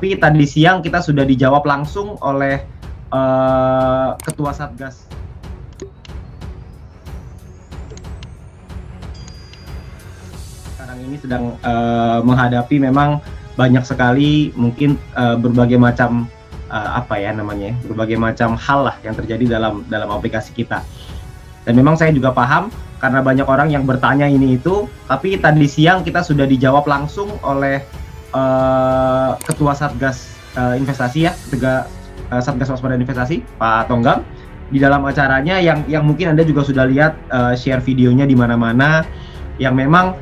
Tapi tadi siang kita sudah dijawab langsung oleh Ketua Satgas. Sekarang ini sedang menghadapi memang banyak sekali mungkin berbagai macam berbagai macam hal lah yang terjadi dalam aplikasi kita. Dan memang saya juga paham karena banyak orang yang bertanya ini itu, tapi tadi siang kita sudah dijawab langsung oleh Ketua Satgas Investasi ya, Satgas Waspada Investasi, Pak Tonggam, di dalam acaranya yang mungkin Anda juga sudah lihat share videonya di mana-mana, yang memang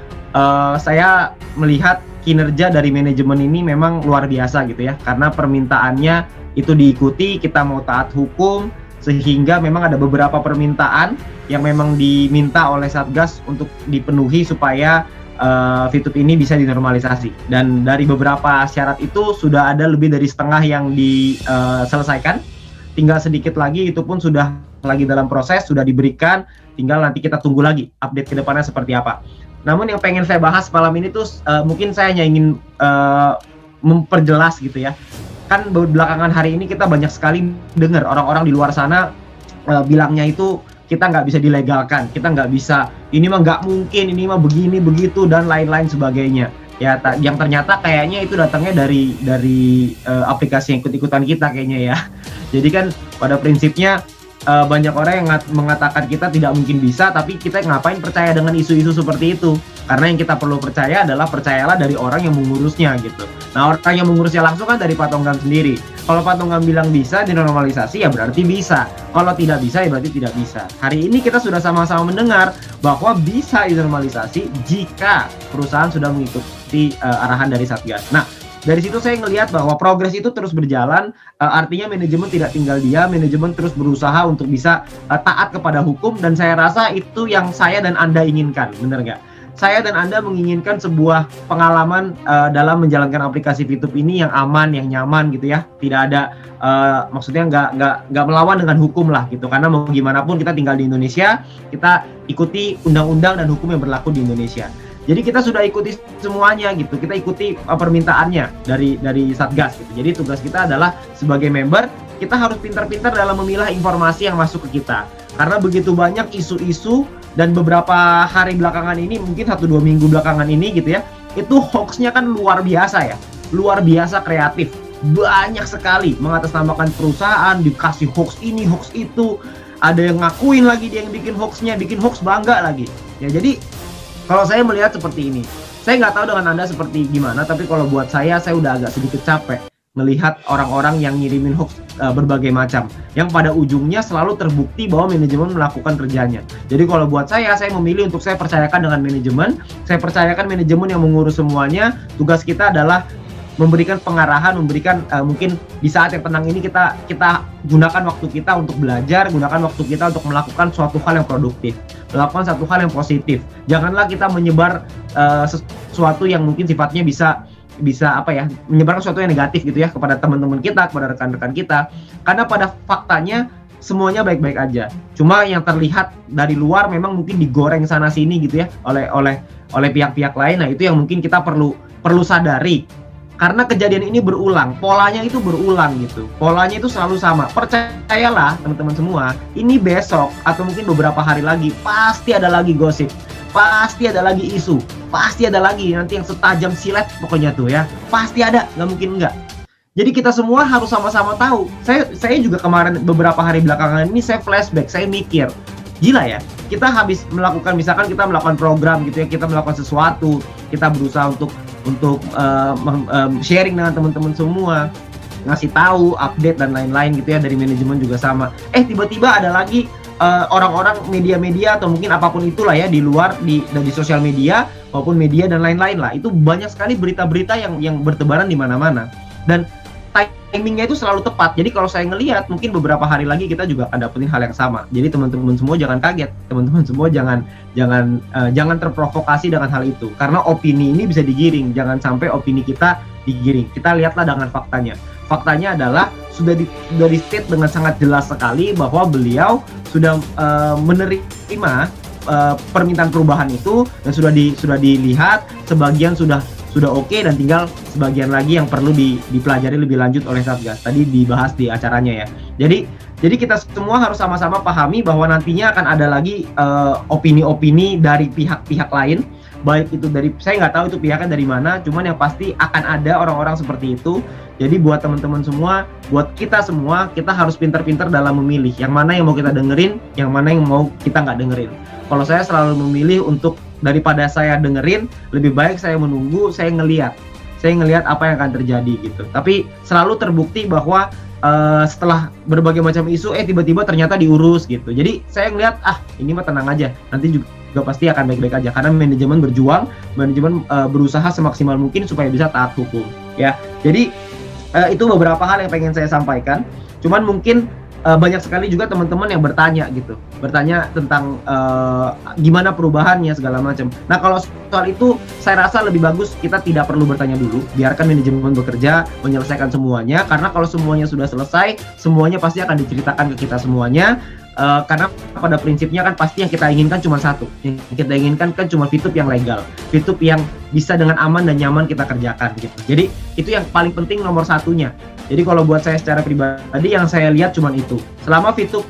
saya melihat kinerja dari manajemen ini memang luar biasa gitu ya, karena permintaannya itu diikuti, kita mau taat hukum, sehingga memang ada beberapa permintaan yang memang diminta oleh Satgas untuk dipenuhi supaya VTube ini bisa dinormalisasi. Dan dari beberapa syarat itu sudah ada lebih dari setengah yang diselesaikan, tinggal sedikit lagi, itu pun sudah lagi dalam proses, sudah diberikan, tinggal nanti kita tunggu lagi update ke depannya seperti apa. Namun yang pengen saya bahas malam ini tuh mungkin saya hanya ingin memperjelas gitu ya. Kan belakangan hari ini kita banyak sekali dengar orang-orang di luar sana bilangnya itu kita nggak bisa dilegalkan, kita nggak bisa, ini mah nggak mungkin, ini mah begini begitu dan lain-lain sebagainya. Ya, yang ternyata kayaknya itu datangnya dari aplikasi yang ikut-ikutan kita kayaknya ya. Jadi kan pada prinsipnya banyak orang yang mengatakan kita tidak mungkin bisa, tapi kita ngapain percaya dengan isu-isu seperti itu? Karena yang kita perlu percaya adalah percayalah dari orang yang mengurusnya gitu. Nah, orang yang mengurusnya langsung kan dari Pak Tonggam sendiri. Kalau Pak Tonggam bilang bisa dinormalisasi ya berarti bisa. Kalau tidak bisa ya berarti tidak bisa. Hari ini kita sudah sama-sama mendengar bahwa bisa dinormalisasi jika perusahaan sudah mengikuti arahan dari Satgas. Nah, dari situ saya ngelihat bahwa progres itu terus berjalan, artinya manajemen tidak tinggal diam, manajemen terus berusaha untuk bisa taat kepada hukum, dan saya rasa itu yang saya dan Anda inginkan, benar nggak? Saya dan Anda menginginkan sebuah pengalaman dalam menjalankan aplikasi VTube ini yang aman, yang nyaman gitu ya, tidak ada maksudnya nggak melawan dengan hukum lah gitu, karena mau gimana pun kita tinggal di Indonesia, kita ikuti undang-undang dan hukum yang berlaku di Indonesia. Jadi kita sudah ikuti semuanya gitu, kita ikuti permintaannya dari Satgas gitu. Jadi tugas kita adalah sebagai member, kita harus pintar-pintar dalam memilah informasi yang masuk ke kita. Karena begitu banyak isu-isu dan beberapa hari belakangan ini, mungkin 1-2 minggu belakangan ini gitu ya, itu hoaxnya kan luar biasa ya, luar biasa kreatif. Banyak sekali mengatasnamakan perusahaan, dikasih hoax ini, hoax itu, ada yang ngakuin lagi dia yang bikin hoaxnya, bikin hoax bangga lagi. Ya jadi kalau saya melihat seperti ini, saya nggak tahu dengan Anda seperti gimana, tapi kalau buat saya udah agak sedikit capek melihat orang-orang yang ngirimin hoax berbagai macam, yang pada ujungnya selalu terbukti bahwa manajemen melakukan kerjanya. Jadi kalau buat saya memilih untuk saya percayakan dengan manajemen, saya percayakan manajemen yang mengurus semuanya. Tugas kita adalah memberikan pengarahan, memberikan mungkin di saat yang tenang ini kita gunakan waktu kita untuk belajar, gunakan waktu kita untuk melakukan suatu hal yang produktif, melakukan satu hal yang positif. Janganlah kita menyebar sesuatu yang mungkin sifatnya bisa menyebarkan sesuatu yang negatif gitu ya kepada teman-teman kita, kepada rekan-rekan kita. Karena pada faktanya semuanya baik-baik aja. Cuma yang terlihat dari luar memang mungkin digoreng sana sini gitu ya oleh pihak-pihak lain. Nah, itu yang mungkin kita perlu sadari. Karena kejadian ini berulang, polanya itu berulang gitu. Polanya itu selalu sama. Percayalah teman-teman semua, ini besok atau mungkin beberapa hari lagi pasti ada lagi gosip, pasti ada lagi isu, pasti ada lagi nanti yang setajam silet pokoknya tuh ya. Pasti ada, nggak mungkin nggak. Jadi kita semua harus sama-sama tahu. Saya juga kemarin beberapa hari belakangan ini saya flashback, saya mikir, gila ya. Kita habis melakukan, misalkan kita melakukan program gitu ya, kita melakukan sesuatu, kita berusaha untuk sharing dengan teman-teman semua, ngasih tahu, update dan lain-lain gitu ya, dari manajemen juga sama. Tiba-tiba ada lagi orang-orang media-media atau mungkin apapun itulah ya di luar di sosial media maupun media dan lain-lain lah. Itu banyak sekali berita-berita yang bertebaran di mana-mana. Dan timingnya itu selalu tepat. Jadi kalau saya ngelihat mungkin beberapa hari lagi kita juga akan dapetin hal yang sama. Jadi teman-teman semua jangan kaget, teman-teman semua jangan terprovokasi dengan hal itu. Karena opini ini bisa digiring. Jangan sampai opini kita digiring. Kita lihatlah dengan faktanya. Faktanya adalah sudah di state dengan sangat jelas sekali bahwa beliau sudah menerima permintaan perubahan itu dan sudah dilihat, sebagian sudah sudah oke, dan tinggal sebagian lagi yang perlu dipelajari lebih lanjut oleh Satgas. Tadi dibahas di acaranya ya. Jadi kita semua harus sama-sama pahami bahwa nantinya akan ada lagi opini-opini dari pihak-pihak lain, baik itu dari, saya nggak tahu itu pihaknya dari mana, cuman yang pasti akan ada orang-orang seperti itu. Jadi buat teman-teman semua, buat kita semua, kita harus pintar-pintar dalam memilih yang mana yang mau kita dengerin, yang mana yang mau kita nggak dengerin. Kalau saya selalu memilih untuk, daripada saya dengerin, lebih baik saya menunggu, saya ngelihat apa yang akan terjadi gitu. Tapi selalu terbukti bahwa setelah berbagai macam isu, tiba-tiba ternyata diurus gitu. Jadi saya ngelihat, ini mah tenang aja, nanti juga pasti akan baik-baik aja, karena manajemen berjuang, manajemen berusaha semaksimal mungkin supaya bisa taat hukum ya. Jadi itu beberapa hal yang pengen saya sampaikan. Cuman mungkin banyak sekali juga teman-teman yang bertanya tentang gimana perubahannya segala macam. Nah, kalau soal itu saya rasa lebih bagus kita tidak perlu bertanya dulu, biarkan manajemen bekerja menyelesaikan semuanya, karena kalau semuanya sudah selesai, semuanya pasti akan diceritakan ke kita semuanya. Karena pada prinsipnya kan pasti yang kita inginkan cuma satu, yang kita inginkan kan cuma VTube yang legal, VTube yang bisa dengan aman dan nyaman kita kerjakan gitu. Jadi itu yang paling penting, nomor satunya. Jadi kalau buat saya secara pribadi, yang saya lihat cuma itu. Selama VTube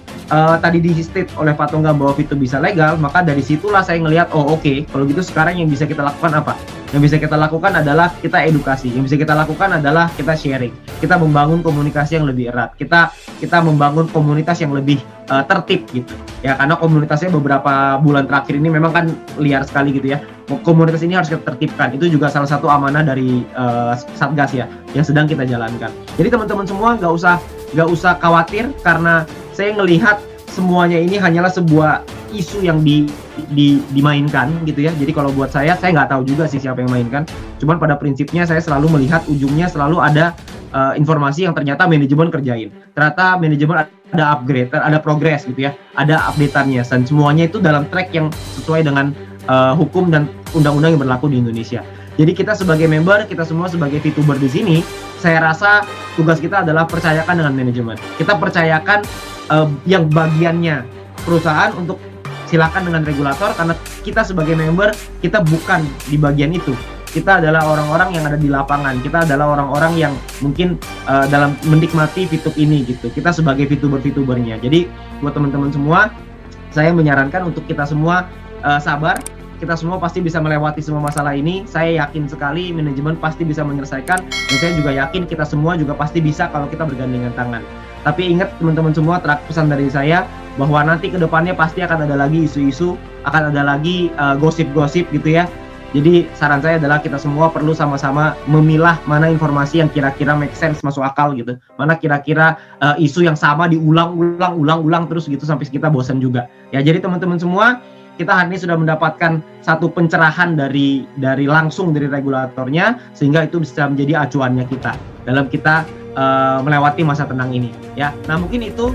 tadi di state oleh Pak Tonggam bahwa VTube bisa legal, maka dari situlah saya ngelihat, oke, kalau gitu sekarang yang bisa kita lakukan apa? Yang bisa kita lakukan adalah kita edukasi, yang bisa kita lakukan adalah kita sharing, kita membangun komunikasi yang lebih erat, kita membangun komunitas yang lebih tertib gitu ya, karena komunitasnya beberapa bulan terakhir ini memang kan liar sekali gitu ya. Komunitas ini harus kita tertibkan, itu juga salah satu amanah dari Satgas ya, yang sedang kita jalankan. Jadi teman-teman semua nggak usah khawatir, karena saya ngelihat semuanya ini hanyalah sebuah isu yang dimainkan gitu ya. Jadi kalau buat saya nggak tahu juga sih siapa yang mainkan. Cuman pada prinsipnya saya selalu melihat ujungnya selalu ada informasi yang ternyata manajemen kerjain. Ternyata manajemen ada upgrade, ada progress gitu ya, ada update-annya, dan semuanya itu dalam track yang sesuai dengan hukum dan undang-undang yang berlaku di Indonesia. Jadi kita sebagai member, kita semua sebagai VTuber di sini, saya rasa tugas kita adalah percayakan dengan manajemen. Kita percayakan yang bagiannya perusahaan untuk silakan dengan regulator, karena kita sebagai member, kita bukan di bagian itu. Kita adalah orang-orang yang ada di lapangan, kita adalah orang-orang yang mungkin dalam menikmati VTube ini gitu. Kita sebagai VTuber-VTubernya. Jadi buat teman-teman semua, saya menyarankan untuk kita semua sabar. Kita semua pasti bisa melewati semua masalah ini. Saya yakin sekali manajemen pasti bisa menyelesaikan, dan saya juga yakin kita semua juga pasti bisa kalau kita bergandengan tangan. Tapi ingat teman-teman semua, pesan dari saya bahwa nanti kedepannya pasti akan ada lagi isu-isu, akan ada lagi gosip-gosip gitu ya. Jadi saran saya adalah kita semua perlu sama-sama memilah mana informasi yang kira-kira make sense, masuk akal gitu. Mana kira-kira isu yang sama diulang terus gitu sampai kita bosan juga. Ya, jadi teman-teman semua, kita hari ini sudah mendapatkan satu pencerahan dari langsung dari regulatornya, sehingga itu bisa menjadi acuannya kita dalam kita melewati masa tenang ini ya. Nah, mungkin itu